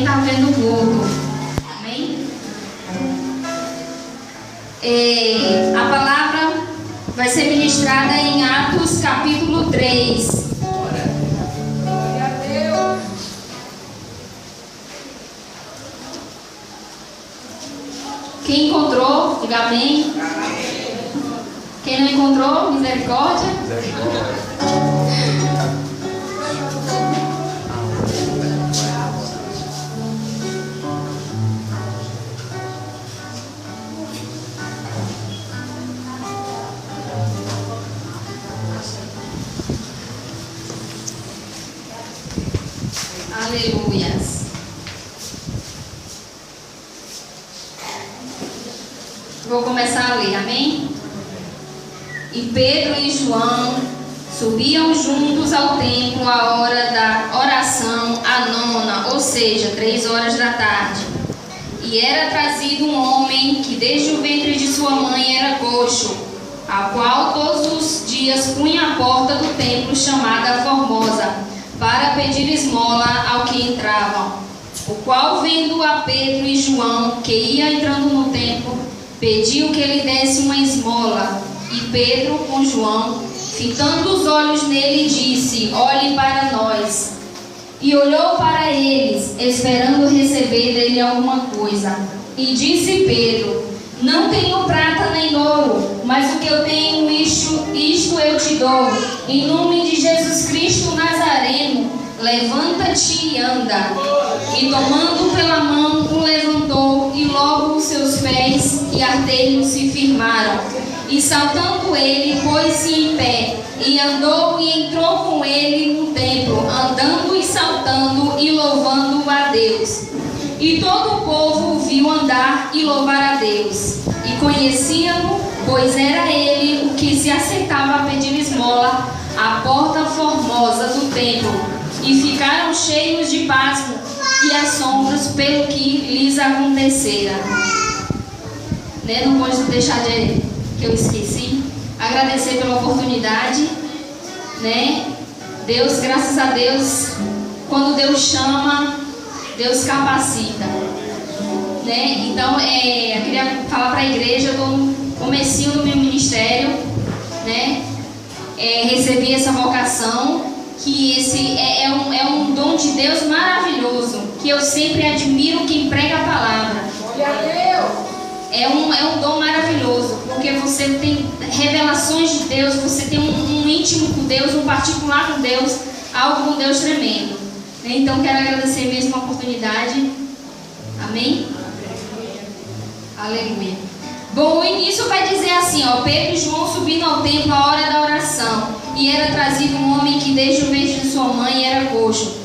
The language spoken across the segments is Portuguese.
quem está vendo o culto. Amém? A palavra vai ser ministrada em Atos capítulo 3. Glória a Deus. Quem encontrou, diga amém. Quem não encontrou, misericórdia. Aleluias. Vou começar a ler, amém? E Pedro e João subiam juntos ao templo à hora da oração, a nona, ou seja, 3 horas da tarde. E era trazido um homem que desde o ventre de sua mãe era coxo, a qual todos os dias punha à porta do templo chamada Formosa, para pedir esmola ao que entravam. O qual, vendo a Pedro e João, que ia entrando no templo, pediu que ele desse uma esmola. E Pedro, com João, fitando os olhos nele, disse: olhe para nós. E olhou para eles, esperando receber dele alguma coisa. E disse Pedro: não tenho prata nem ouro, mas o que eu tenho, isto eu te dou. Em nome de Jesus Cristo Nazareno, levanta-te e anda. E tomando pela mão, o levantou, e logo os seus pés e artelhos se firmaram. E saltando ele, pôs-se em pé, e andou e entrou com ele no templo, andando e saltando e louvando a Deus. E todo o povo o viu andar e louvar a Deus, e conheciam-no, pois era ele o que se assentava a pedir esmola à porta formosa do templo, e ficaram cheios de pasmo e assombros pelo que lhes acontecera. Não pode deixar que eu esqueci, agradecer pela oportunidade, Deus, graças a Deus, quando Deus chama, Deus capacita, Então, eu queria falar para a igreja, eu estou no comecinho do meu ministério, Recebi essa vocação, que esse é um dom de Deus maravilhoso, que eu sempre admiro quem prega a palavra. Glória a Deus. É um dom maravilhoso, porque você tem revelações de Deus, você tem um íntimo com Deus, um particular com Deus, algo com Deus tremendo. Então quero agradecer mesmo a oportunidade. Amém? Aleluia. Bom, o início vai dizer assim, Pedro e João subindo ao templo à hora da oração, e era trazido um homem que desde o ventre de sua mãe era coxo,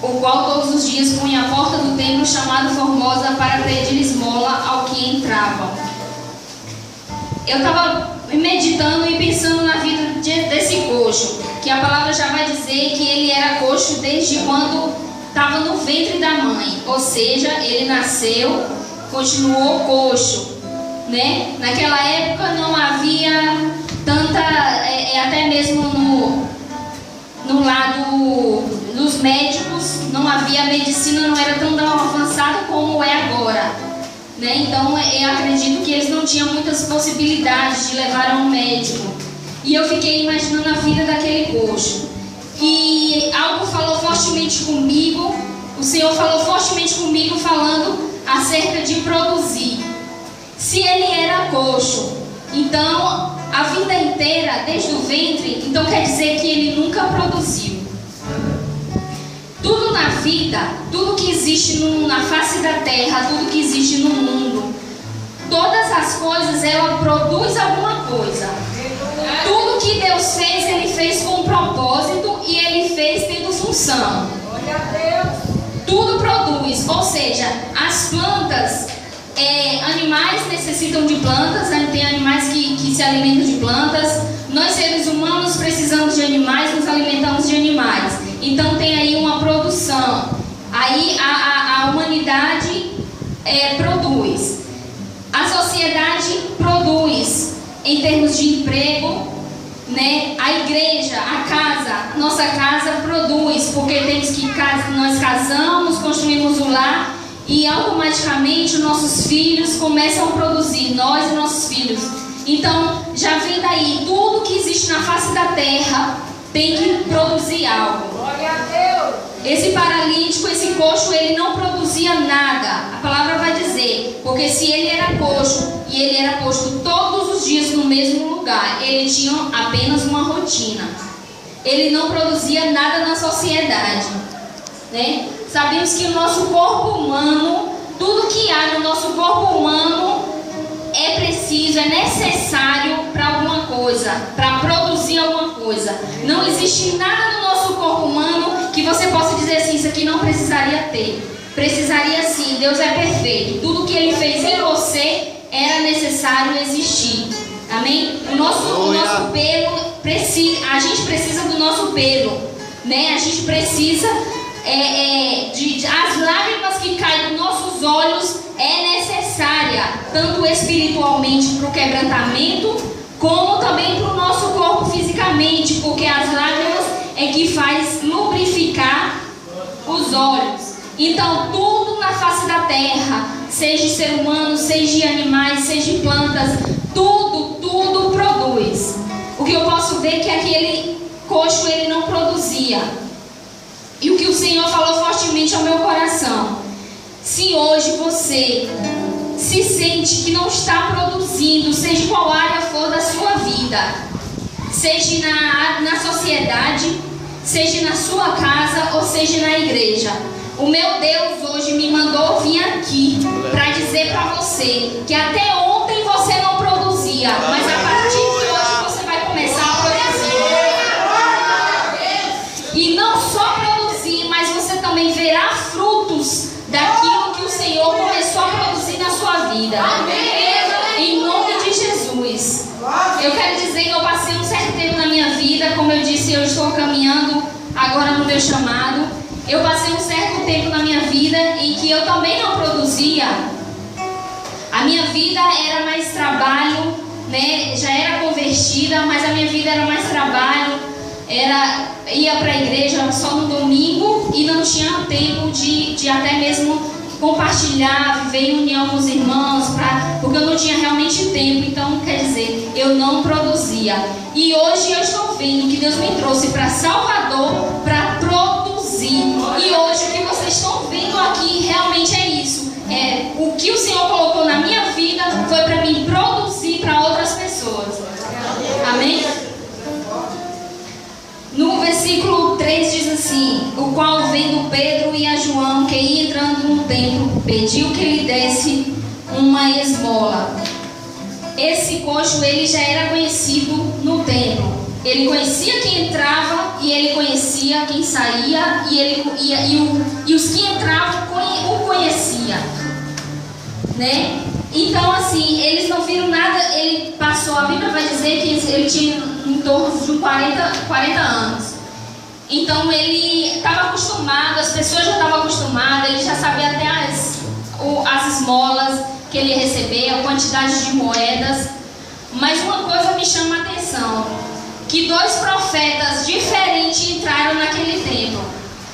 o qual todos os dias punha à porta do templo chamado Formosa para pedir esmola ao que entravam. Eu estava meditando e pensando na vida desse coxo, que a palavra já vai dizer que ele era coxo desde quando estava no ventre da mãe, ou seja, ele nasceu, continuou coxo, Naquela época não havia tanta, até mesmo no lado dos médicos, não havia, a medicina não era tão avançada como é agora, Então eu acredito que eles não tinham muitas possibilidades de levar a um médico. E eu fiquei imaginando a vida daquele coxo. E algo falou fortemente comigo, o Senhor falou fortemente comigo, falando acerca de produzir. Se ele era coxo, então a vida inteira, desde o ventre, então quer dizer que ele nunca produziu. Tudo na vida, tudo que existe na face da terra, tudo que existe no mundo, todas as coisas, ela produz alguma coisa. Tudo que Deus fez, Ele fez com propósito e Ele fez tendo função. Glória a Deus. Tudo produz, ou seja, as plantas, animais necessitam de plantas, tem animais que se alimentam de plantas. Nós seres humanos precisamos de animais, nos alimentamos de animais. Então tem aí uma produção. Aí a humanidade produz. A sociedade produz em termos de emprego, A igreja, a casa, nossa casa produz, porque nós casamos, construímos e automaticamente os nossos filhos começam a produzir, nós e nossos filhos. Então, já vem daí, tudo que existe na face da terra tem que produzir algo. Glória a Deus. Esse paralítico, esse coxo, ele não produzia nada. A palavra vai dizer, porque se ele era coxo e ele era posto todos os dias no mesmo lugar, ele tinha apenas uma rotina. Ele não produzia nada na sociedade, né? Sabemos que o nosso corpo humano, tudo que há no nosso corpo humano é preciso, é necessário para alguma coisa, para produzir alguma coisa. Não existe nada no nosso corpo humano que você possa dizer assim, isso aqui não precisaria ter. Precisaria sim, Deus é perfeito. Tudo que Ele fez em você era necessário existir. Amém? O nosso pelo, a gente precisa do nosso pelo, né? A gente precisa, as lágrimas que caem dos nossos olhos é necessária, tanto espiritualmente para o quebrantamento, como também para o nosso corpo fisicamente, porque as lágrimas é que faz lubrificar os olhos. Então, tudo na face da terra, seja de ser humano, seja de animais, seja de plantas, tudo produz. O que eu posso ver é que aquele coxo ele não produzia. E o que o Senhor falou fortemente ao meu coração: se hoje você se sente que não está produzindo, seja qual área for da sua vida, seja na sociedade, seja na sua casa ou seja na igreja, o meu Deus hoje me mandou vir aqui para dizer para você que até ontem você não produzia, mas a partir de hoje você vai começar a produzir. E não só produzir, mas você também verá frutos daquilo que o Senhor começou a produzir na sua vida. Em nome de Jesus. Eu quero dizer que eu passei um certo tempo na minha vida, como eu disse, eu estou caminhando agora no meu chamado. Eu passei um certo tempo na minha vida em que eu também não produzia. A minha vida era mais trabalho, né? Já era convertida, mas a minha vida era mais trabalho. Ia para a igreja só no domingo e não tinha tempo de até mesmo compartilhar, viver em união com os irmãos, porque eu não tinha realmente tempo. Então, quer dizer, eu não produzia. E hoje eu estou vendo que Deus me trouxe para Salvador para produzir. E hoje o que vocês estão vendo aqui realmente é isso. O que o Senhor colocou na minha vida foi para mim produzir para outras pessoas. Amém? No versículo 3 diz assim: o qual, vendo Pedro e a João que ia entrando no templo, pediu que lhe desse uma esmola. Esse coxo ele já era conhecido no templo. Ele conhecia quem entrava e ele conhecia quem saía, e os que entravam o conheciam, né? Então assim, eles não viram nada. Ele passou, a Bíblia vai dizer que ele tinha em torno de 40 anos. Então ele estava acostumado, as pessoas já estavam acostumadas, ele já sabia até as esmolas que ele ia receber, a quantidade de moedas. Mas uma coisa me chama a atenção: que 2 profetas diferentes entraram naquele templo.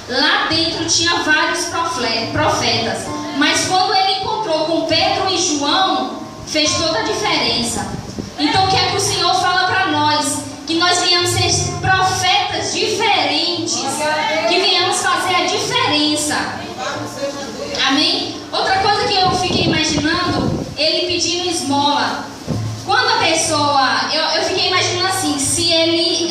Lá dentro tinha vários profetas, mas quando ele encontrou com Pedro e João, fez toda a diferença. Então o que é que o Senhor fala para nós? Que nós venhamos ser profetas diferentes, que venhamos fazer a diferença. Amém? Outra coisa que eu fiquei imaginando, ele pedindo esmola. Quando a pessoa, eu fiquei imaginando assim, se ele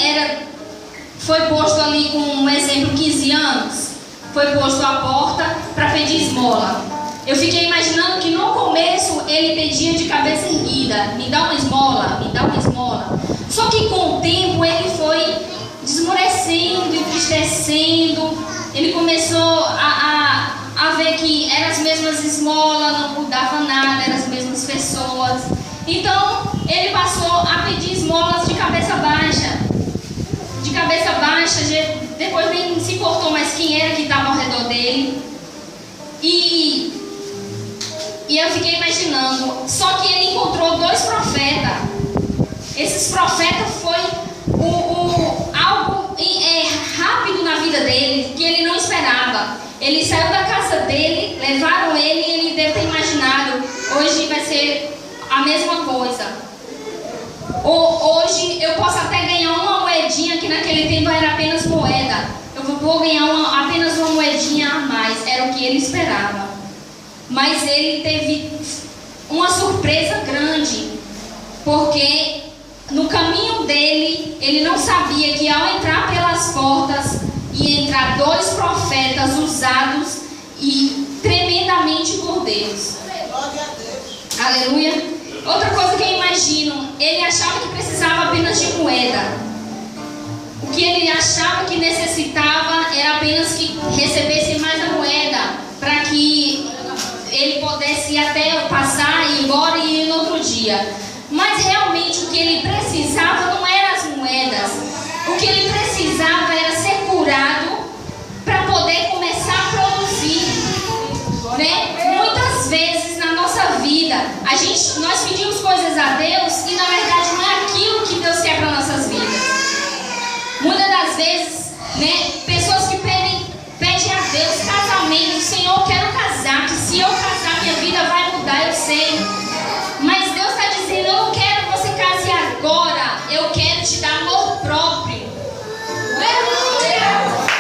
foi posto ali com um exemplo 15 anos, foi posto à porta para pedir esmola. Eu fiquei imaginando que no começo ele pedia de cabeça erguida: me dá uma esmola, me dá uma esmola. Só que com o tempo ele foi desmorecendo, entristecendo. Ele começou a ver que eram as mesmas esmolas, não mudava nada, eram as mesmas pessoas. Então ele passou a pedir esmolas de cabeça baixa. De cabeça baixa, depois nem se importou mais quem era que estava ao redor dele. E eu fiquei imaginando, só que ele encontrou 2 profetas. Esses profetas foi algo rápido na vida dele, que ele não esperava. Ele saiu da casa casa dele, levaram ele e ele deve ter imaginado, hoje vai ser a mesma coisa. Ou hoje eu posso até ganhar uma moedinha, que naquele tempo era apenas moeda. Eu vou ganhar apenas uma moedinha a mais, era o que ele esperava. Mas ele teve uma surpresa grande, porque no caminho dele, ele não sabia que ao entrar pelas portas, ia entrar 2 profetas usados e tremendamente por Deus. Aleluia. Outra coisa que eu imagino, ele achava que precisava apenas de moeda. O que ele achava que necessitava era apenas que recebesse mais a moeda, para que ele pudesse até passar, ir embora e ir no outro dia. Mas realmente o que ele precisava não eram as moedas. O que ele precisava era ser curado para poder começar a produzir, né? Muitas vezes na nossa vida, nós pedimos coisas a Deus e na verdade não é aquilo que Deus quer para nossas vidas. Muitas das vezes, né, pessoas que pedem a Deus casamento, Senhor, eu quero casar, que se eu casar minha vida vai mudar, eu sei. Mas Deus está dizendo, eu não quero que você case agora, eu quero te dar amor próprio.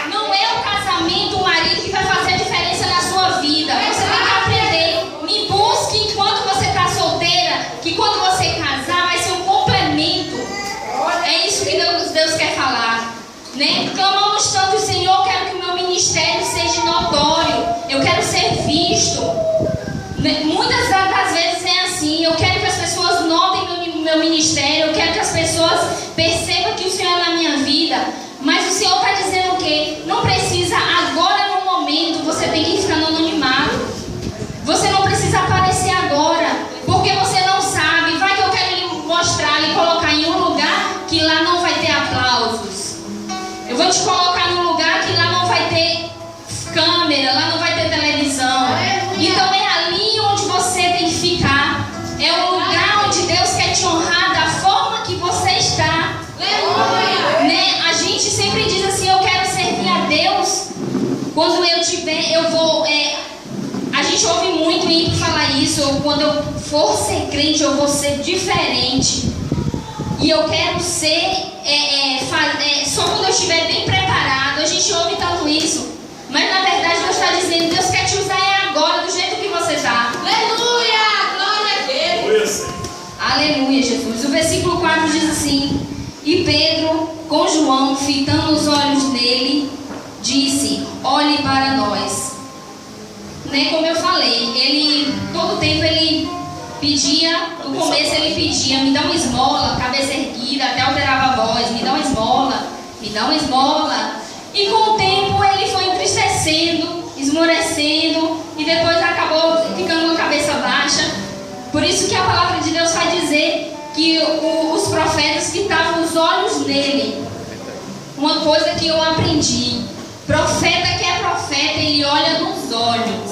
Não é o casamento, o marido que vai fazer a diferença na sua vida. Você tem que aprender. Me busque enquanto você está solteira, que quando você casar vai ser um complemento. É isso que Deus quer falar, né? Clamamos tanto, Senhor, eu quero que o meu ministério seja notório, eu quero ser visto. Muitas das vezes é assim, eu quero que as pessoas notem meu ministério, eu quero que as pessoas percebam que o Senhor é na minha vida. Mas o Senhor está dizendo o quê? Não precisa agora no momento, você tem que ficar no anonimato. Você não precisa aparecer agora, porque você não sabe. Vai que eu quero lhe mostrar, lhe colocar em um lugar que lá não vai ter aplausos. Eu vou te colocar num lugar que lá não vai ter câmera, lá não vai ter televisão. Então é ali onde você tem que ficar. É o lugar onde Deus quer te honrar da forma que você está. Né? A gente sempre diz assim, eu quero servir a Deus. Quando eu tiver, eu vou... a gente ouve muito ir falar isso. Quando eu for ser crente, eu vou ser diferente. E eu quero ser... só quando eu estiver bem preparado. A gente ouve tanto isso. Mas na verdade Deus está dizendo, Deus quer te usar agora, do jeito que você está. Aleluia! Glória a Deus! Aleluia, Jesus. O versículo 4 diz assim: e Pedro, com João, fitando os olhos nele, disse, olhe para nós. Né, como eu falei, todo tempo ele pedia, no começo ele pedia, me dá uma esmola, cabeça erguida, até alterava a voz, me dá uma esmola, me dá uma esmola. E com o tempo ele foi entristecendo, esmorecendo, e depois acabou ficando com a cabeça baixa. Por isso que a palavra de Deus vai dizer que os profetas fitavam os olhos nele. Uma coisa que eu aprendi: profeta que é profeta, ele olha nos olhos.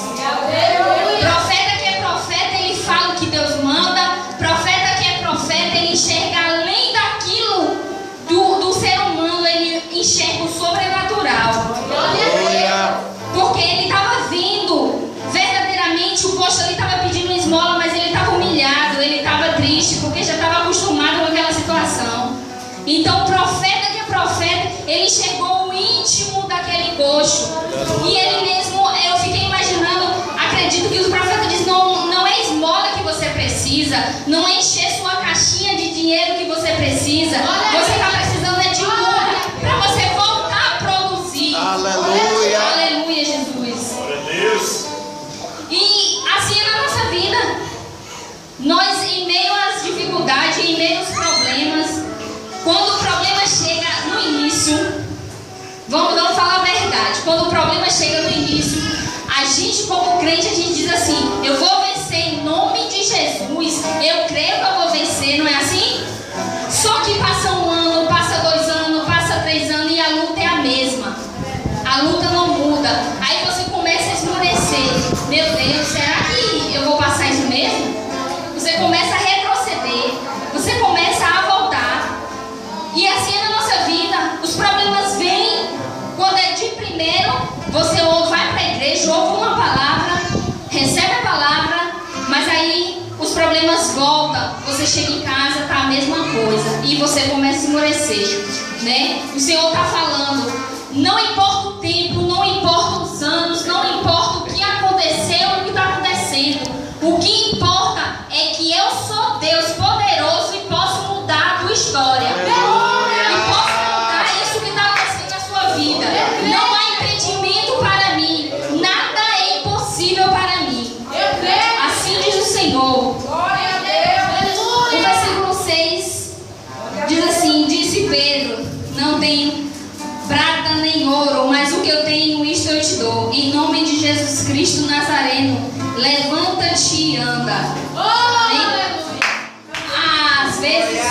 Profeta que é profeta, ele fala o que Deus manda. Profeta que é profeta, ele enxerga além daquilo do ser humano, ele enxerga o sobrenatural. Porque ele estava vendo verdadeiramente, o posto ali estava pedindo uma esmola, mas ele estava humilhado, ele estava triste, porque já estava acostumado com aquela situação. Então o profeta que é profeta, ele enxergou o íntimo daquele coxo. E ele mesmo, eu fiquei imaginando, acredito que os profetas dizem, não é esmola que você precisa, não é encher sua caixinha de dinheiro que você precisa. Você está precisando de cura para você voltar a produzir. Aleluia! Aleluia, Jesus. Glória a Deus! E assim é na nossa vida. Nós, em meio às dificuldades, em meio aos problemas, quando o problema chega no início, vamos falar a verdade, quando o problema chega no início, a gente como crente, a gente diz assim, eu vou vencer em nome de Jesus, eu creio que eu vou vencer, não é assim? Só que passa um ano, passa 2 anos, passa 3 anos e a luta é a mesma. A luta não muda. Aí você começa a esmorecer. Meu Deus, será que eu vou passar isso mesmo? Você começa a retroceder. Você começa a voltar. E assim é na nossa vida. Os problemas vêm. Quando é de primeiro, você vai para a igreja, ouve uma palavra. chega em casa, tá a mesma coisa. E você começa a esmorecer, né? O Senhor está falando, não importa o tempo, não importa os anos, não importa o que aconteceu e o que está acontecendo. O que importa é que eu sou Deus poderoso e posso mudar a tua história. E posso mudar isso que está acontecendo na sua vida. Não há impedimento para mim. Nada é impossível para mim. Assim diz o Senhor. O versículo 6 diz assim: disse Pedro, não tenho prata nem ouro, mas o que eu tenho, isto eu te dou. Em nome de Jesus Cristo Nazareno, levanta-te e anda. Às vezes,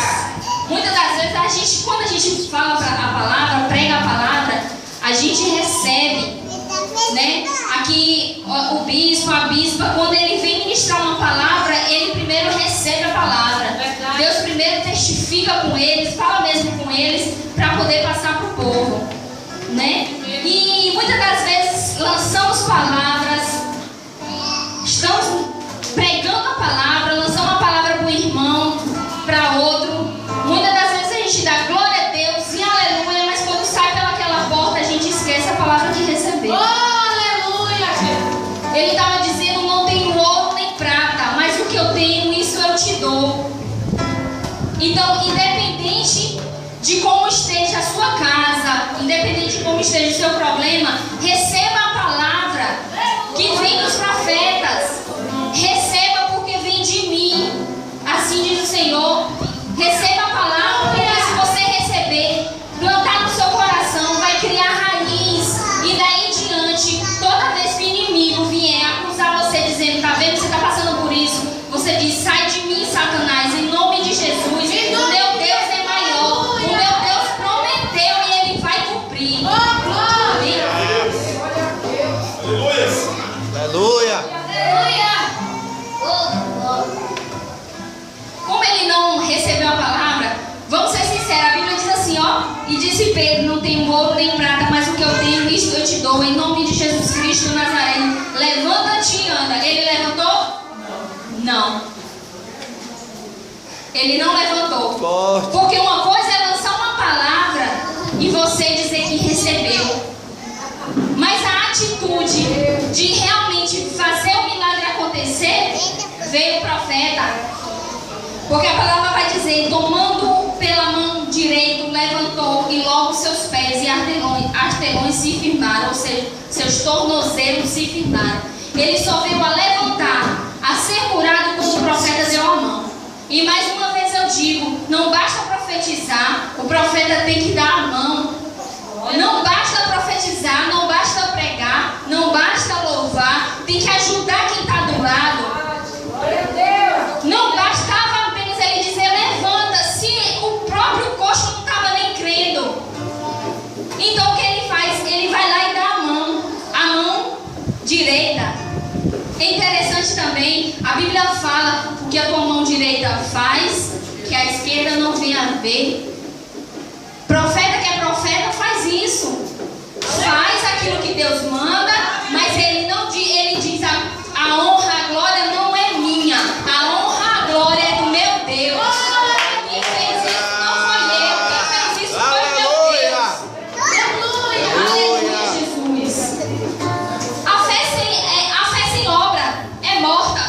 muitas das vezes, quando a gente fala a palavra, prega a palavra, a gente recebe, né? Aqui o bispo, a bispa, quando ele vem ministrar uma palavra, ele primeiro recebe a palavra. Deus primeiro testifica com eles, fala mesmo com eles, para poder passar para o povo, né? E muitas das vezes lançamos palavras, estamos pregando a palavra, lançamos a palavra para um irmão, para outro. Muitas das vezes a gente dá glória a Deus e aleluia, mas quando sai pelaquela porta a gente esquece a palavra de receber. Ele estava dizendo, não tenho ouro nem prata, mas o que eu tenho, isso eu te dou. Então, independente de como esteja a sua casa, independente de como esteja o seu problema, receba a palavra que vem dos profetas. Receba porque vem de mim. Assim diz o Senhor. Receba a palavra, porque se você receber, plantar no seu coração, vai criar raiz. E daí em diante, toda vez que o inimigo vier acusar você dizendo, tá vendo, você está passando por isso, você diz, sai de mim, Satanás, em nome de Jesus. O meu Deus é maior. O meu Deus prometeu e ele vai cumprir. Aleluia. Como ele não recebeu a palavra, vamos ser sinceros, a Bíblia diz assim, ó, e disse Pedro, não tenho ouro nem prata, mas o que eu tenho, isto eu te dou, em nome de Jesus Cristo Nazareno, levanta-te e anda. Ele levantou? Não. Ele não levantou. Porque uma coisa é lançar uma palavra e você dizer que recebeu. Mas a atitude de realmente fazer o milagre acontecer, veio o profeta. Porque a palavra vai dizer, tomando pela mão direita, levantou e logo seus pés e artelões se firmaram, ou seja, seus tornozelos se firmaram. Ele só veio a levantar, a ser curado como o profeta deu a mão. E mais uma vez eu digo, não basta profetizar, o profeta tem que dar a mão. Não basta profetizar, não basta pregar, não basta louvar, tem que ajudar quem está do lado. Não bastava apenas ele dizer, levanta, se o próprio coxo não estava nem crendo. Então o que ele faz? Ele vai lá e dá a mão direita. É interessante também, a Bíblia fala o que a tua mão direita faz, que a esquerda não vem a ver. Profeta que é profeta faz isso. Faz aquilo que Deus manda, mas ele não diz, ele diz a honra, a glória não é minha. A honra, a glória é do meu Deus. Quem fez isso não foi eu. Quem fez isso foi meu Deus. Aleluia, Jesus. A fé sem obra é morta.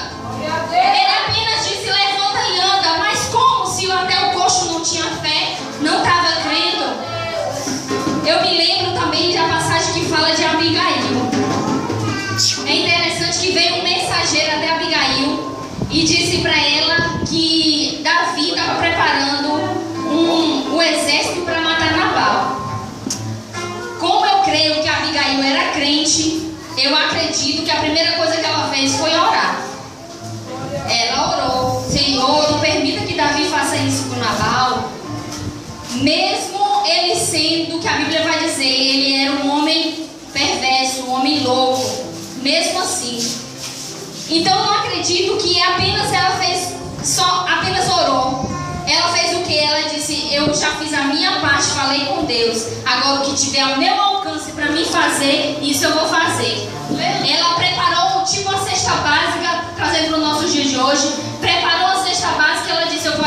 Ele apenas disse, levanta e anda. Mas como se até o coxo não tinha fé, não estava crendo? Eu me lembro também da passagem que fala de Abigail. É interessante que veio um mensageiro até Abigail e disse para ela que Davi estava preparando um exército para matar Nabal. Como eu creio que Abigail era crente, eu acredito que a primeira coisa que ela fez foi orar. Ela orou, Senhor, não permita que Davi faça isso com Nabal. Mesmo ele sendo, que a Bíblia vai dizer, ele era um homem perverso, um homem louco, mesmo assim. Então eu não acredito que apenas ela fez, apenas orou. Ela fez o que? Ela disse, eu já fiz a minha parte, falei com Deus, agora o que tiver ao meu alcance para mim fazer, isso eu vou fazer. Ela preparou tipo a cesta básica, trazendo para o nosso dia de hoje, preparou a cesta básica, ela disse, eu vou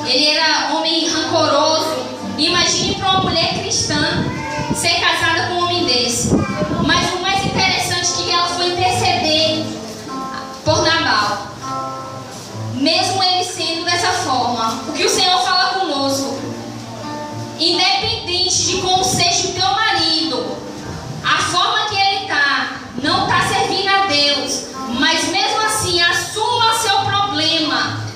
Ele era homem rancoroso. Imagine para uma mulher cristã ser casada com um homem desse. Mas o mais interessante é que ela foi interceder por Nabal. Mesmo ele sendo dessa forma, o que o Senhor fala conosco, independente de como seja o teu marido, a forma que ele não está servindo a Deus, mas mesmo assim assuma seu problema.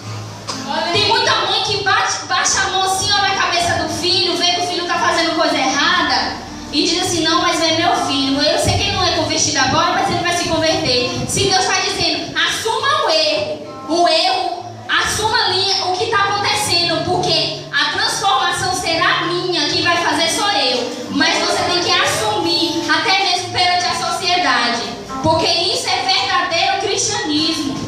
Tem muita mãe que baixa a mão assim, olha na cabeça do filho, vê que o filho está fazendo coisa errada e diz assim: não, mas é meu filho, eu sei que ele não é convertido agora, mas ele vai se converter. Se Deus está dizendo, assuma o erro, assuma ali o que está acontecendo, porque a transformação será minha, quem vai fazer sou eu. Mas você tem que assumir, até mesmo perante a sociedade, porque isso é verdadeiro cristianismo.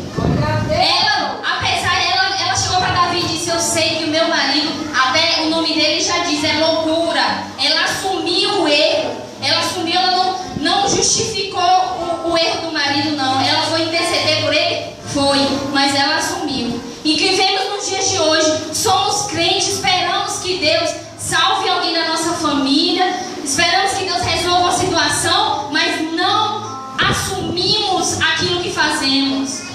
Ela chegou para Davi e disse: eu sei que o meu marido, até o nome dele já diz, é loucura. Ela assumiu o erro, ela não justificou o erro do marido, não. Ela foi interceder por ele? Foi, mas ela assumiu. E que vivemos nos dias de hoje, somos crentes, esperamos que Deus salve alguém da nossa família, esperamos que Deus resolva a situação, mas não assumimos aquilo que fazemos.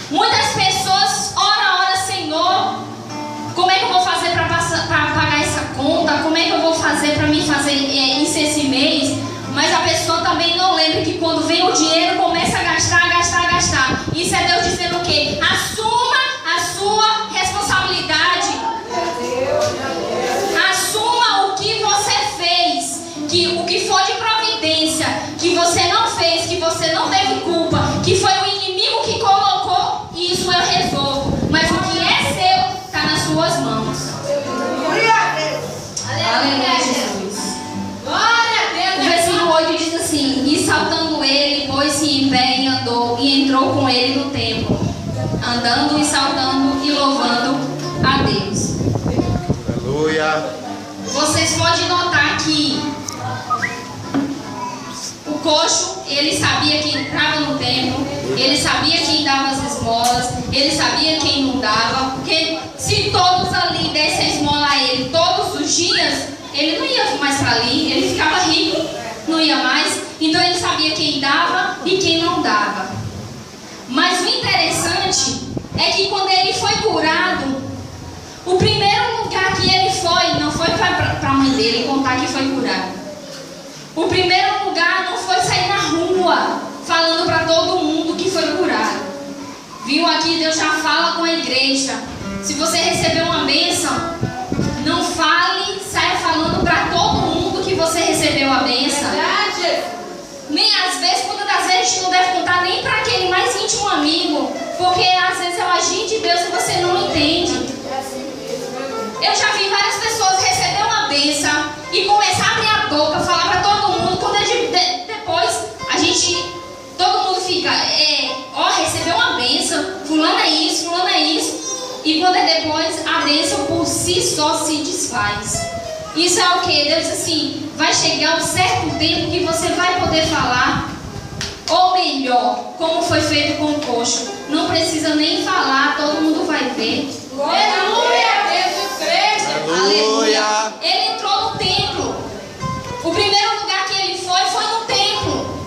Muitas pessoas ora, Senhor, como é que eu vou fazer para pagar essa conta? Como é que eu vou fazer para me fazer isso esse mês? Mas a pessoa também não lembra que quando vem o dinheiro começa a gastar. Isso é Deus dizendo o quê? Assuma a sua responsabilidade. Assuma o que você fez, o que foi de providência, que você não fez, que você não teve culpa, que foi o inimigo que colocou, e isso eu resolvo. Mas o que é seu está nas suas mãos. Aleluia, Jesus. O versículo 8 diz assim: e saltando ele, pôs-se em pé e andou, e entrou com ele no templo, andando e saltando e louvando a Deus. Aleluia. Vocês podem notar que o coxo, ele sabia quem entrava no templo, ele sabia quem dava as esmolas, ele sabia quem não dava, porque se todos ali dessem a esmola a ele todos os dias, ele não ia mais para ali, ele ficava rico, não ia mais. Então ele sabia quem dava e quem não dava. Mas o interessante é que quando ele foi curado, o primeiro lugar que ele foi, não foi para a mãe dele contar que foi curado. O primeiro lugar não foi sair na rua falando para todo mundo que foi curado. Viu aqui, Deus já fala com a igreja. Se você recebeu uma bênção, não fale, saia falando para todo mundo que você recebeu a bênção. Nem às vezes, muitas das vezes, a gente não deve contar nem para aquele mais íntimo amigo, porque às vezes é o agir de Deus e você não entende. Eu já vi várias pessoas receber uma bênção e começar a abrir a boca, falar para todo mundo, quando depois todo mundo fica, recebeu uma bênção, fulano é isso, e quando depois a bênção por si só se desfaz. Isso é o que? Deus diz assim: vai chegar um certo tempo que você vai poder falar, ou melhor, como foi feito com o coxo, não precisa nem falar, todo mundo vai ver. Aleluia! Ele entrou no templo. O primeiro lugar que ele foi no templo.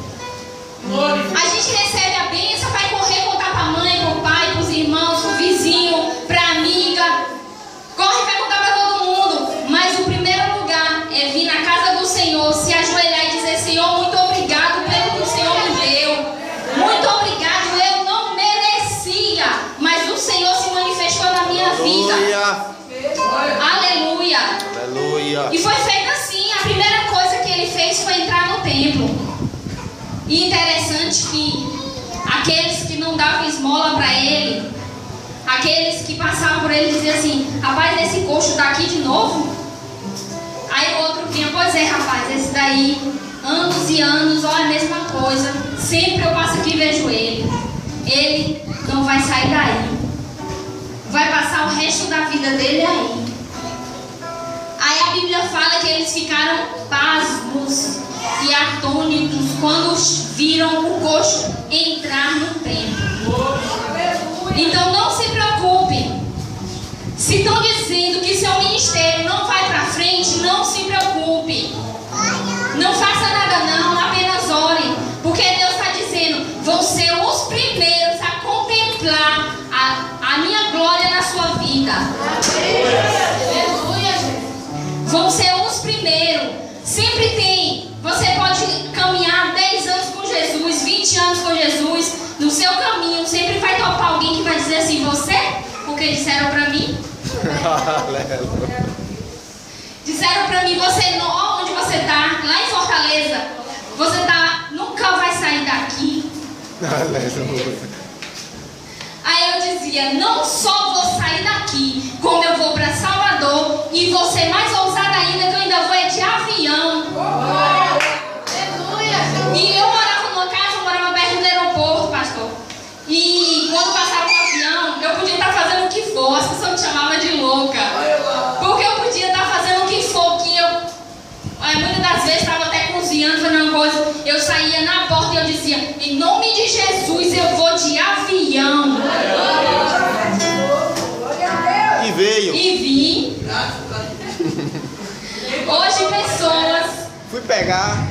A gente recebe a bênção, vai correr contar para a mãe, para o pai, para os irmãos, para o vizinho, para a amiga. Corre, vai contar para todo mundo. Mas o primeiro lugar é vir na casa do Senhor, se ajoelhar e dizer: Senhor, muito obrigado pelo que o Senhor me deu. Muito obrigado, eu não merecia, mas o Senhor se manifestou na minha vida. Aleluia. Aleluia. E foi feito assim. A primeira coisa que ele fez foi entrar no templo. E interessante que aqueles que não davam esmola para ele, aqueles que passavam por ele, diziam assim: rapaz, esse coxo está aqui de novo? Aí o outro vinha: pois é, rapaz, esse daí, anos e anos, olha a mesma coisa, sempre eu passo aqui e vejo ele não vai sair daí, vai passar o resto da vida dele aí. Aí a Bíblia fala que eles ficaram pasmos e atônitos quando viram o coxo entrar no templo. Então não se preocupe Se estão dizendo que seu ministério não vai para frente, não se preocupe. Não faça nada não, apenas ore. Porque Deus está dizendo, vão ser os primeiros a contemplar a minha glória na sua vida. Aleluia. Vão ser os primeiros. Sempre tem. Você pode caminhar 10 anos com Jesus, 20 anos com Jesus. No seu caminho sempre vai topar alguém que vai dizer assim, você? Porque disseram para mim. Disseram para mim, você não, onde você está, lá em Fortaleza, você tá, nunca vai sair daqui. Aí eu dizia, não só vou sair daqui, como eu vou para Salvador e vou ser mais ousada ainda, que eu ainda vou de avião. E eu morava numa casa, eu morava perto do aeroporto, pastor. E quando passava um avião, eu podia estar fazendo o que for, as pessoas me chamavam de louca. Porque eu podia estar fazendo o que for, que eu muitas das vezes estava até cozinhando, fazendo coisa. Eu saía na porta e eu dizia, em nome de Jesus eu vou de avião. E veio. E vim. Hoje pessoas. Fui pegar.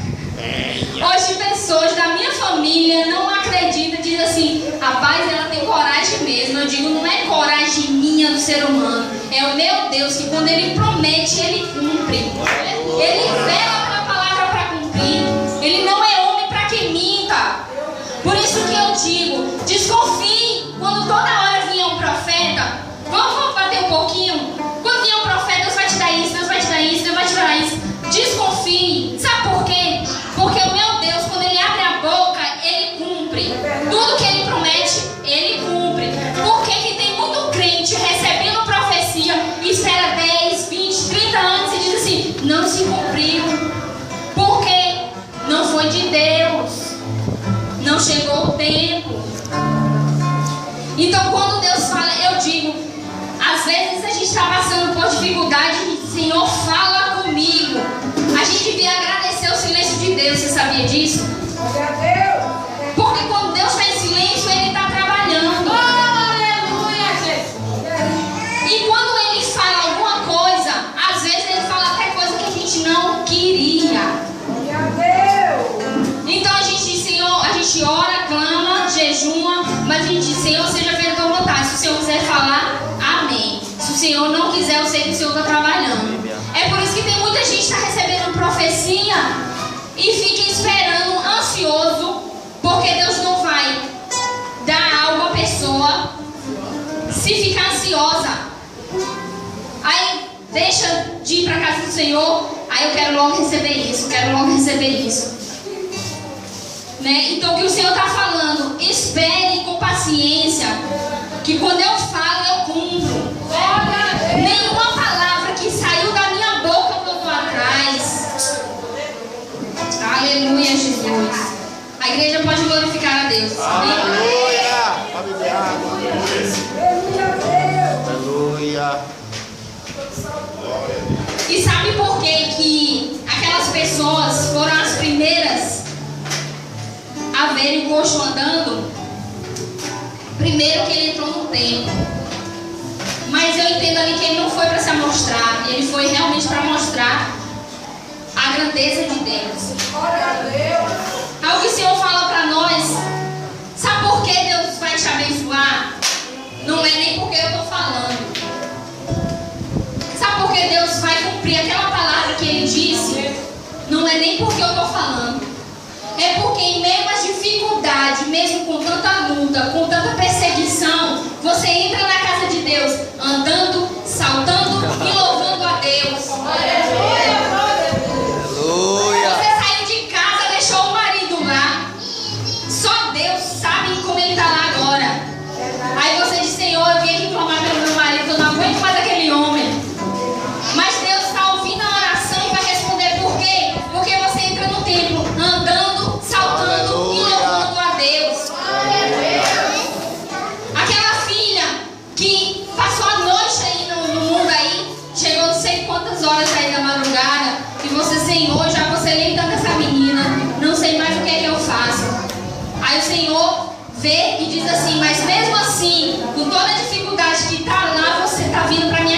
Hoje pessoas da minha família não acreditam, dizem assim, rapaz, ela tem coragem mesmo. Eu digo, não é coragem minha do ser humano, é o meu Deus que quando Ele promete, Ele cumpre. Ele vela pela palavra para cumprir. Ele não é homem para que minta. Por isso que eu digo, desconfie quando toda hora vinha um profeta. Vamos bater um pouquinho. Quando vinha um profeta, Deus vai te dar isso, Deus vai te dar isso, Deus vai te dar isso. Desconfie. Sabe por quê? Porque o meu Deus, quando Ele abre a boca, Ele cumpre. Tudo que Ele promete, Ele cumpre. Por que que tem muito crente recebendo profecia e espera 10, 20, 30 anos e diz assim, não se cumpriu. Por quê? Não foi de Deus. Não chegou o tempo. Então quando Deus fala, eu digo, às vezes a gente está passando por dificuldade e Senhor, fala comigo. A gente devia agradecer o silêncio de Deus, você sabia disso? Porque quando Deus está em silêncio, Ele está trabalhando. Aleluia, Jesus. E quando Ele fala alguma coisa, às vezes Ele fala até coisa que a gente não queria. Então a gente diz, Senhor, a gente ora, clama, jejuma, mas a gente diz, Senhor, seja feita a tua vontade. Se o Senhor quiser falar, amém. Se o Senhor não quiser, eu sei que o Senhor está trabalhando. É por isso que tem muita gente que está recebendo profecia e fica esperando, ansioso, porque Deus não vai dar algo à pessoa se ficar ansiosa. Aí deixa de ir para a casa do Senhor, aí eu quero logo receber isso, quero logo receber isso. Né? Então o que o Senhor está falando, espere com paciência, que quando eu falo, eu cumpro. Nenhuma palavra que saiu da minha boca voltou atrás. Aleluia, Jesus. A igreja pode glorificar a Deus. Aleluia. Aleluia. E sabe por que aquelas pessoas foram as primeiras a verem o coxo andando? Primeiro que ele entrou no templo. Mas eu entendo ali que ele não foi para se amostrar, ele foi realmente para mostrar a grandeza de Deus. Algo que o Senhor fala para nós, sabe por que Deus vai te abençoar? Não é nem porque eu estou falando. Sabe por que Deus vai cumprir aquela palavra que Ele disse? Não é nem porque eu estou falando. É porque em meio às dificuldades, mesmo com tanta luta, com tanta perseguição, você entra na casa de Deus, andando, saltando e louvando a Deus. Aleluia. Você saiu de casa, deixou o marido lá. Só Deus sabe como ele está lá agora. Aí você diz, Senhor, eu vim aqui clamar pelo meu marido, eu não aguento mais aquele homem. Mas Deus está ouvindo a oração e vai responder por quê? Porque você entra no templo, andando, saltando e louvando a Deus. Aquela filha que passou a noite aí no mundo aí, chegou não sei quantas horas aí da madrugada, e você, Senhor, já você nem tanto essa menina, não sei mais o que é que eu faço. Aí o Senhor vê e diz assim, mas mesmo assim, com toda a dificuldade que está lá, você está vindo para mim.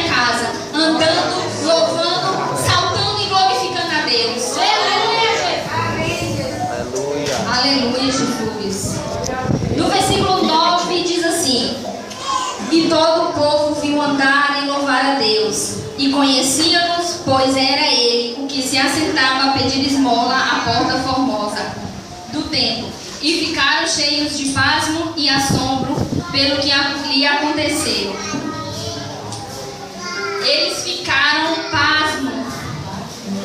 E todo o povo viu andar e louvar a Deus. E conhecia-nos, pois era ele o que se assentava a pedir esmola à porta formosa do templo. E ficaram cheios de pasmo e assombro pelo que lhe aconteceu. Eles ficaram pasmos.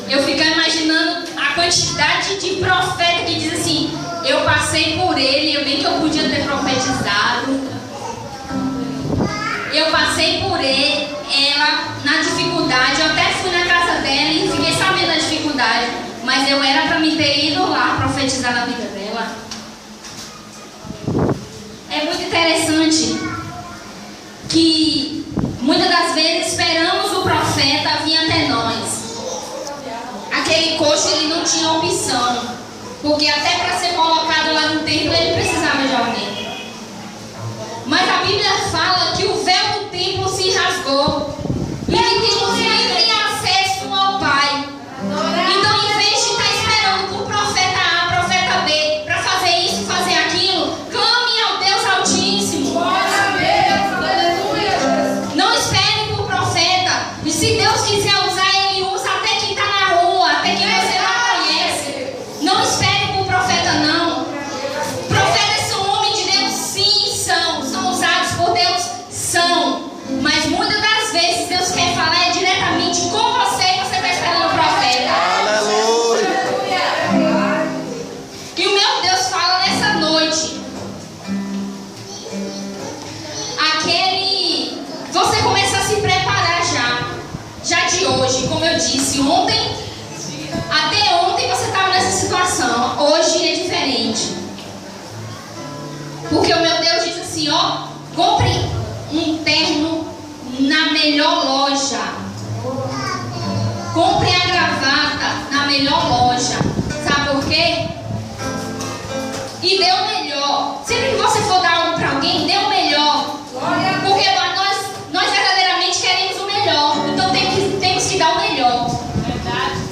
Eu fico imaginando a quantidade de profeta que diz assim: eu passei por ele, eu bem que eu podia ter profetizado. Eu passei por ele, ela na dificuldade, eu até fui na casa dela e fiquei sabendo da dificuldade, mas eu era para me ter ido lá profetizar na vida dela. É muito interessante que muitas das vezes esperamos o profeta vir até nós. Aquele coxo, ele não tinha opção, porque até para ser colocado lá no templo ele precisava de alguém. Mas a Bíblia fala que o véu do templo se rasgou e que temos livre acesso ao Pai. Então, em vez de estar esperando por profeta A, profeta B, para fazer isso, fazer aquilo, clame ao Deus Altíssimo. Não espere por profeta. E se Deus quiser usar, Ele usa até quem está na rua, até quem você não conhece. Não espere por profeta, não. Profetas são homens de Deus, sim, são usados por Deus, são. Mas muitas das vezes Deus quer falar diretamente com você e você está esperando o profeta. Aleluia. E o meu Deus fala nessa noite. Você começa a se preparar já de hoje. Como eu disse, até ontem você estava nessa situação. Hoje é diferente. Porque o meu Deus diz assim, ó, compre um terno na melhor loja. Compre a gravata na melhor loja. Sabe por quê? E dê o melhor. Sempre que você for dar algo para alguém, dê o melhor. Porque nós verdadeiramente queremos o melhor. Então temos que dar o melhor.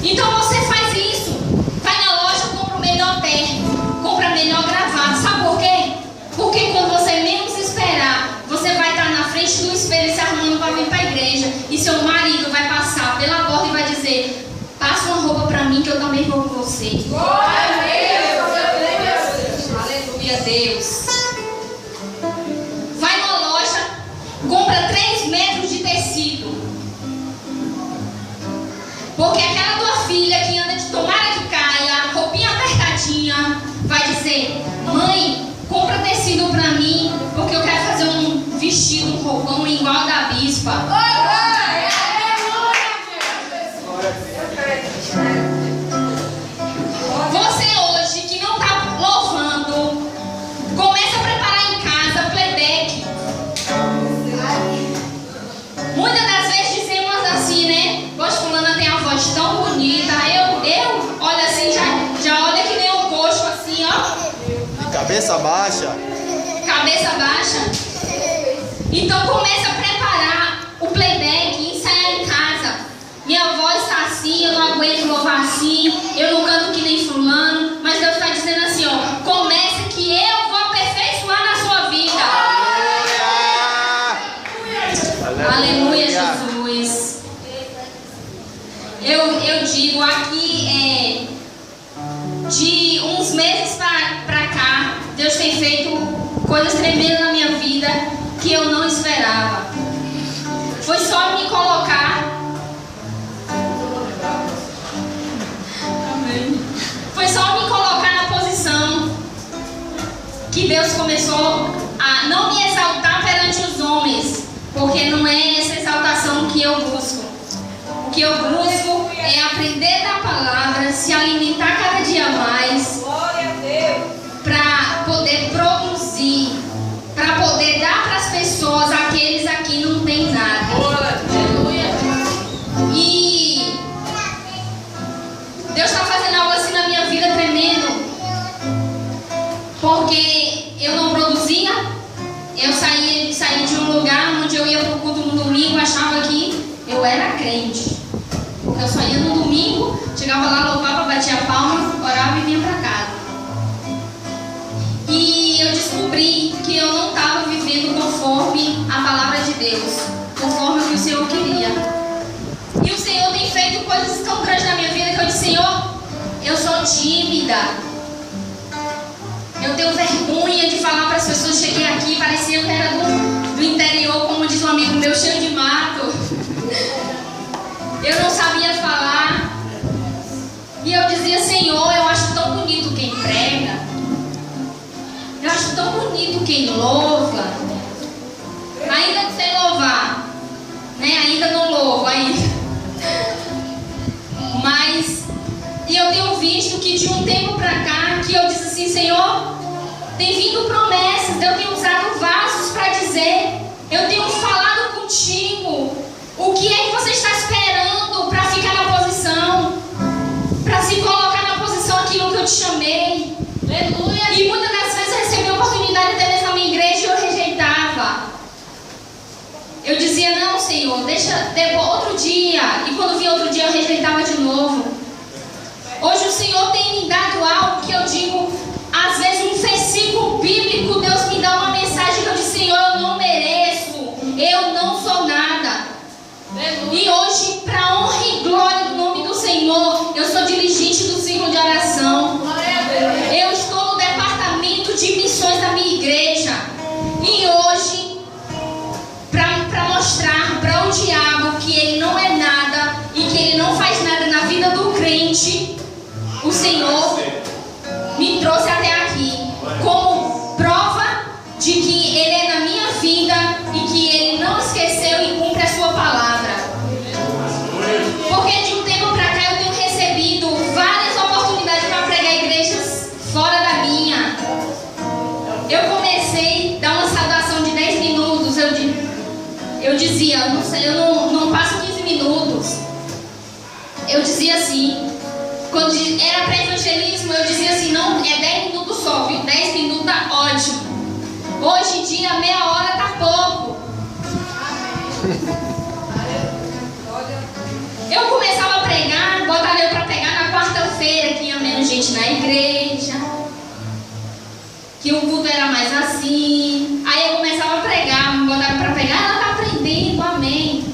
Então você faz isso. Vai na loja, compra o melhor terno, compra a melhor gravata. Sabe por quê? Porque quando você menos esperar, você vai estar na frente do espelho se arrumando para vir para a igreja. E seu marido vai passar pela porta e vai dizer: passa uma roupa para mim que eu também vou com você. Glória a Deus! Aleluia, Deus! Vai na loja, compra 3 metros de tecido. Porque aquela tua filha que anda de tomara que caia, roupinha apertadinha, vai dizer: mãe, compra tecido pra mim, porque eu quero fazer um vestido, um roupão igual da bispa. Você hoje que não tá louvando, começa a preparar em casa playback. Muitas das vezes dizemos assim, né? Poxa, fulana tem a voz tão bonita. Eu olha assim, já olha que nem um coxo assim, ó. Cabeça baixa. Cabeça baixa. Então começa a preparar o playback e ensaiar em casa. Minha voz está assim, eu não aguento louvar assim, eu não canto que nem fulano. Mas Deus está dizendo assim, ó, começa que eu vou aperfeiçoar na sua vida. Aleluia, Jesus. Eu digo aqui, de uns meses pra cá, Deus tem feito coisas tremendas na minha vida que eu não esperava. Foi só me colocar. Foi só me colocar na posição que Deus começou a não me exaltar perante os homens, porque não é essa exaltação que eu busco. O que eu busco é aprender da palavra, se alimentar cada dia mais, para poder produzir, para poder dar para as pessoas, aqueles aqui não tem nada. E Deus está fazendo algo assim na minha vida tremendo, porque eu não produzia. Eu saí de um lugar onde eu ia para o culto no domingo, achava que eu era crente. Eu só ia no domingo, chegava lá, louvava, batia palma, orava e vinha para casa. E eu descobri que eu não estava vivendo conforme a palavra Deus, conforme o que o Senhor queria. E o Senhor tem feito coisas tão grandes na minha vida que eu disse: Senhor, eu sou tímida. Eu tenho vergonha de falar para as pessoas. Cheguei aqui, parecia que era do interior, como diz um amigo meu, cheio de mato. Eu não sabia falar. E eu dizia: Senhor, eu acho tão bonito quem prega. Eu acho tão bonito quem louva. Ainda não sei louvar, né? Ainda não louvo, ainda. Mas, e eu tenho visto que de um tempo para cá, que eu disse assim: Senhor, tem vindo promessas, eu tenho usado vasos para dizer, eu tenho falado contigo. O que é que você está esperando para ficar na posição? Para se colocar na posição aquilo que eu te chamei? Aleluia. E muitas das vezes eu recebi a oportunidade até mesmo na minha igreja e eu rejeitava. Eu dizia: não, Senhor, deixa outro dia. E quando vinha outro dia eu rejeitava de novo. Hoje o Senhor tem me dado algo que eu digo, às vezes um versículo bíblico, Deus me dá uma mensagem que eu disse: Senhor, eu não mereço, eu não sou nada. E hoje, para honra e glória do nome do Senhor, eu sou dirigente do ciclo de oração. Eu estou no departamento de missões da minha igreja. E hoje, para mostrar para o diabo que ele não é nada e que ele não faz nada na vida do crente, o Senhor me trouxe até aqui como prova de que ele é na minha vida e que ele não esqueceu e cumpre a sua palavra. Porque de um tempo para cá eu tenho recebido várias oportunidades para pregar igrejas fora da minha. Eu comecei a dar uma saudação de 10 minutos. Eu dizia: eu não passo 15 minutos. Eu dizia assim, quando era para evangelismo, eu dizia assim: não, é 10 minutos só, viu? 10 minutos tá ótimo. Hoje em dia, meia hora tá pouco. Eu começava a pregar, botava eu para pregar na quarta-feira, que ia menos gente na igreja, que o culto era mais assim. Aí eu começava a pregar, me botava para pregar, ela tá aprendendo, amém.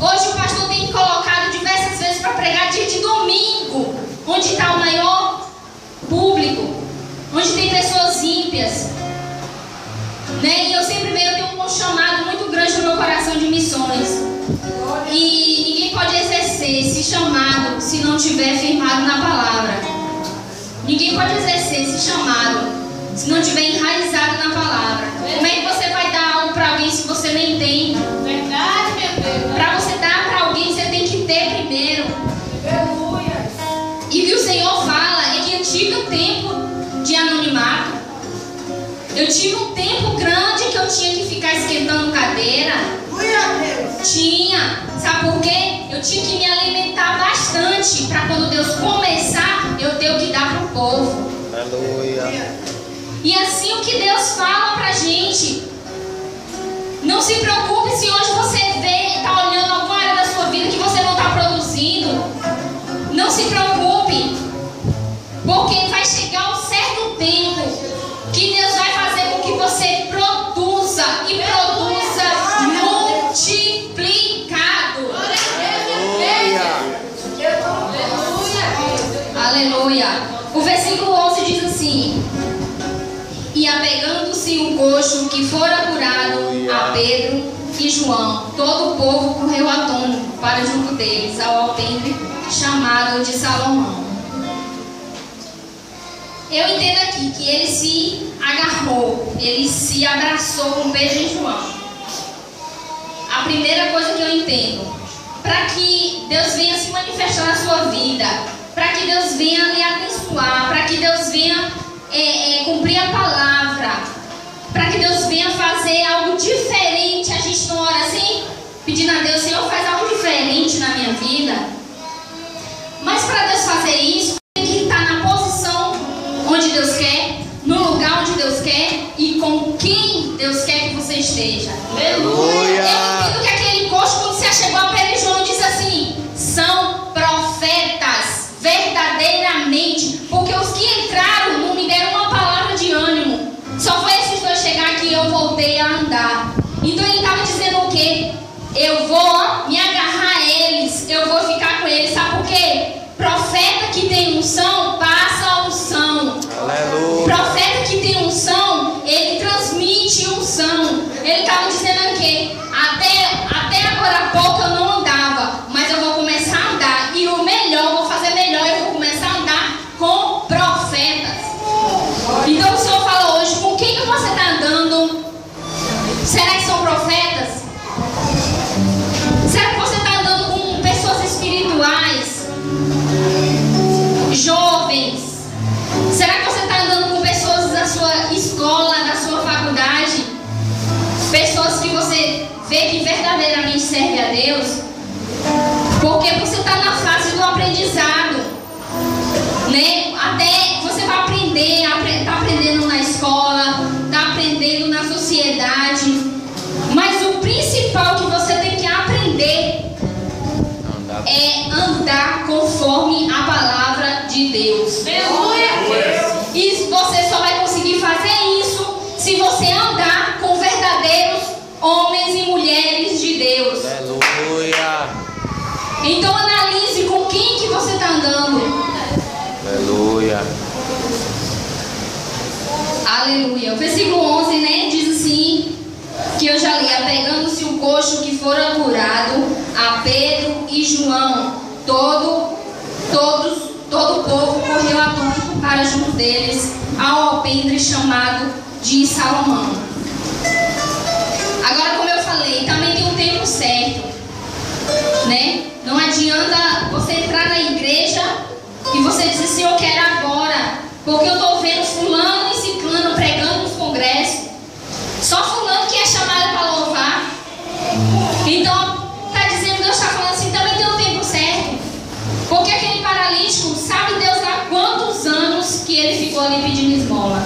Hoje o pastor tem me colocado diversas vezes para pregar dia de domingo, onde está o maior público, onde tem pessoas ímpias, né? E eu sempre vejo, eu tenho um chamado muito grande no meu coração de missões. E ninguém pode exercer esse chamado se não estiver firmado na palavra. Ninguém pode exercer esse chamado se não estiver enraizado na palavra. Como é que você vai dar algo para alguém se você nem tem? Verdade, meu Deus. Para você dar para alguém, você tem que ter primeiro. E o que o Senhor fala é que eu tive um tempo de anonimato. Eu tive um tempo grande que eu tinha que ficar esquentando cadeira. Tinha. Sabe por quê? Eu tinha que me alimentar bastante para quando Deus começar, eu ter o que dar para o povo. Aleluia. E assim o que Deus fala pra gente. Não se preocupe se hoje você está olhando alguma área da sua vida que você não está produzindo. Não se preocupe, porque vai chegar um certo tempo que Deus vai fazer com que você produza e produza multiplicado. Aleluia. O versículo 11 diz assim: e apegando-se o coxo que fora curado a Pedro e João, todo o povo correu atônito para junto deles, ao alpendre chamado de Salomão. Eu entendo aqui que ele se agarrou, ele se abraçou com Pedro e João. A primeira coisa que eu entendo, para que Deus venha se manifestar na sua vida, para que Deus venha lhe abençoar, para que Deus venha cumprir a palavra, para que Deus venha fazer algo diferente. A gente não ora assim, pedindo a Deus: Senhor, faz algo diferente na minha vida. Mas para Deus fazer isso, tem que estar na posição onde Deus quer, no lugar onde Deus quer e com quem Deus quer que você esteja. Aleluia. Eu entendo que aquele coxo, quando se chegou a Pedro e João, disse assim: são profetas, verdadeiramente, porque os que entraram não me deram uma palavra de ânimo. Só foi esses dois chegar aqui e eu voltei a andar. Então ele estava dizendo o quê? Eu vou me agarrar a eles, eu vou ficar com eles. Sabe por quê? Profeta que tem unção, passa a unção. Aleluia. Profeta que tem unção, ele transmite unção. Ele estava dizendo o quê? Até agora há pouco eu não andava, mas eu vou começar a andar. E o melhor, vou fazer melhor, eu vou começar a andar com profetas. Então o Senhor fala hoje, com quem que você está andando? Será que são profetas? Será que você está andando com pessoas espirituais? Jovens? Será que você está andando com pessoas da sua escola, da sua faculdade? Pessoas que você vê que verdadeiramente servem a Deus? Porque você está na fase do aprendizado, né? Até você vai aprender, está aprendendo na escola, está aprendendo na sociedade. Mas o principal que você tem que aprender é andar conforme a palavra de Deus. E você só vai conseguir fazer isso se você andar com verdadeiros homens e mulheres de Deus. Aleluia. Então analise com quem que você está andando. Aleluia. Aleluia. O versículo 11, né, diz assim, que eu já li: apegando-se o coxo que fora curado a Pedro e João, todo o povo correu atônito para junto deles ao alpendre chamado de Salomão. Agora, como eu falei, também tem um tempo certo, né? Não adianta você entrar na igreja e você dizer assim, eu quero agora, porque eu estou vendo fulano e ciclano pregando nos congressos. Só fulano que é chamado para louvar. Então, está dizendo, Deus está falando assim, também tem um tempo certo. Porque aquele paralítico, sabe Deus há quantos anos que ele ficou ali pedindo esmola?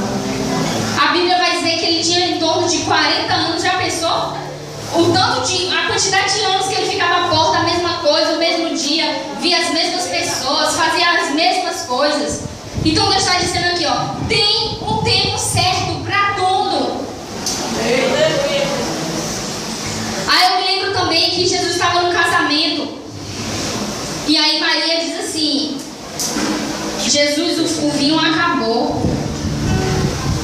A Bíblia vai dizer que ele tinha em torno de 40 anos, já pensou? A quantidade de anos que ele ficava à porta, a mesma coisa, o mesmo dia, via as mesmas pessoas, fazia as mesmas coisas. Então Deus está dizendo aqui, ó, tem um tempo certo para tudo. Aí eu me lembro também que Jesus estava num casamento. E aí Maria diz assim, Jesus, o vinho acabou.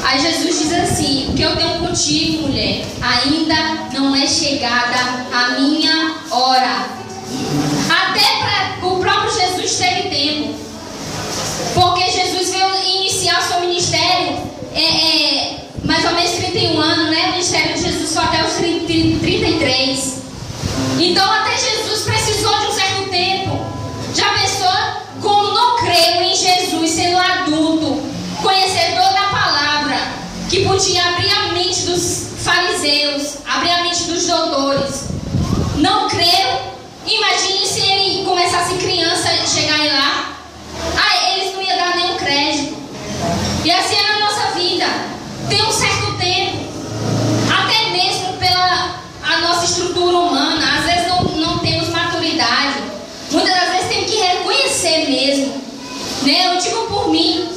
Aí Jesus diz assim, o que eu tenho contigo, mulher, ainda não é chegada a minha hora. Até para o próprio Jesus teve tempo. Porque Jesus veio iniciar o seu ministério mais ou menos 31 anos, né? O ministério de Jesus só até os 33. Então até Jesus precisou de um certo tempo. Já pensou como não creio em Jesus sendo adulto, conhecedor da palavra, que podia abrir a mente dos fariseus, abrir a mente dos doutores. Não creio. Imagine se ele começasse criança e chegar lá. Eles não iam dar nenhum crédito. E assim é na nossa vida. Tem um certo tempo. Até mesmo pela a nossa estrutura humana. Às vezes não temos maturidade. Muitas das vezes temos que reconhecer mesmo. Né? Eu digo por mim.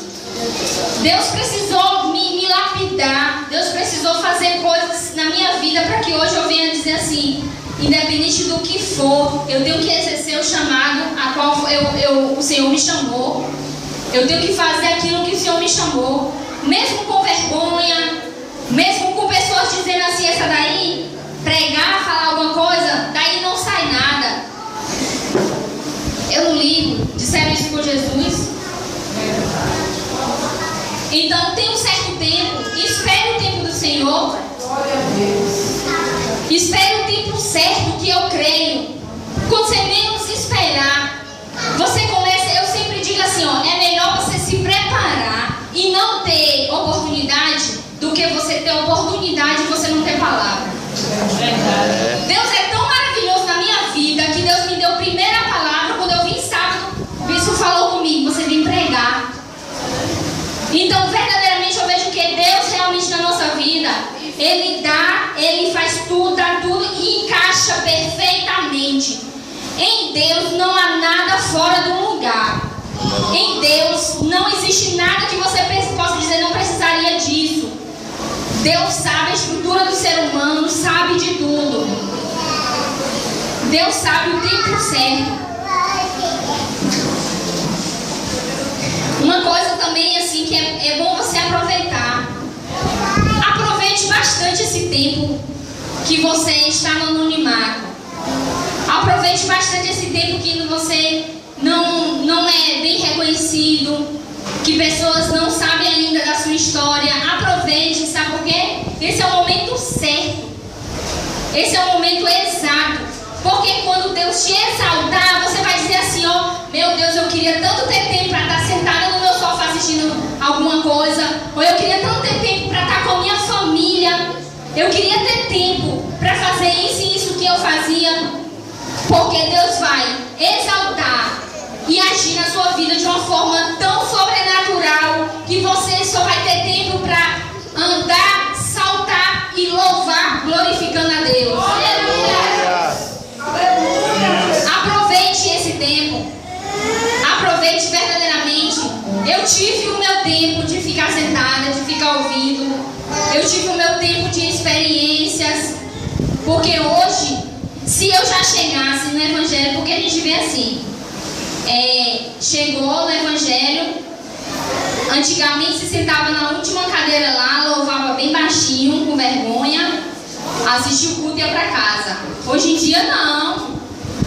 Deus precisou me lapidar. Deus precisou fazer coisas na minha vida para que hoje eu venha dizer assim, independente do que for, eu tenho que exercer o chamado a qual o Senhor me chamou. Eu tenho que fazer aquilo que o Senhor me chamou. Mesmo com vergonha, mesmo com pessoas dizendo assim, essa daí, pregar, falar alguma coisa, daí não sai nada. Eu não ligo. Disseram isso por Jesus. Então tem um certo tempo. Espere o tempo do Senhor. Espere o tempo certo, que eu creio. Quando você menos esperar, você começa. Eu sempre digo assim, ó, é melhor você se preparar e não ter oportunidade do que você ter oportunidade e você não ter palavra. Deus é tão maravilhoso na minha vida que Deus me deu a primeira palavra quando eu vim sábado. O bispo falou comigo, você vem pregar. Então verdadeiramente eu vejo que Deus realmente na nossa vida, Ele dá, Ele faz tudo, dá tudo e encaixa perfeitamente. Em Deus não há nada fora do lugar. Em Deus não existe nada que você possa dizer, não precisaria disso. Deus sabe a estrutura do ser humano, sabe de tudo. Deus sabe o tempo certo. Uma coisa também assim que é bom você aproveitar. Aproveite bastante esse tempo que você está no anonimato. Aproveite bastante esse tempo que você não é bem reconhecido, que pessoas não sabem ainda da sua história. Aproveite, sabe por quê? Esse é o momento certo. Esse é o momento exato. Porque quando Deus te exaltar, você vai dizer assim, ó, meu Deus, eu queria tanto ter tempo para estar sentada no meu sofá assistindo alguma coisa, ou eu queria tanto ter tempo para estar com a minha família, eu queria ter tempo para fazer isso e isso que eu fazia, porque Deus vai exaltar e agir na sua vida de uma forma tão sobrenatural que você só vai ter tempo para andar, saltar e louvar, glorificando a Deus. Aproveite esse tempo. Aproveite verdadeiramente. Eu tive o meu tempo de ficar sentada, de ficar ouvindo. Eu tive o meu tempo de experiências. Porque hoje, se eu já chegasse no Evangelho, porque a gente vê assim, chegou no Evangelho, antigamente se sentava na última cadeira lá, louvava bem baixinho, com vergonha, assistia o culto e ia para casa. Hoje em dia não.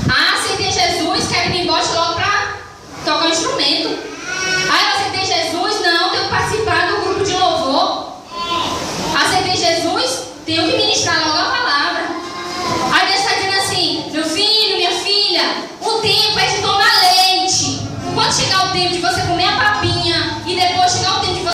Aceitei Jesus, quero que me bote logo para tocar um instrumento. Eu aceitei Jesus, não, tenho que participar do grupo de louvor. Aceitei Jesus, tenho que ministrar logo a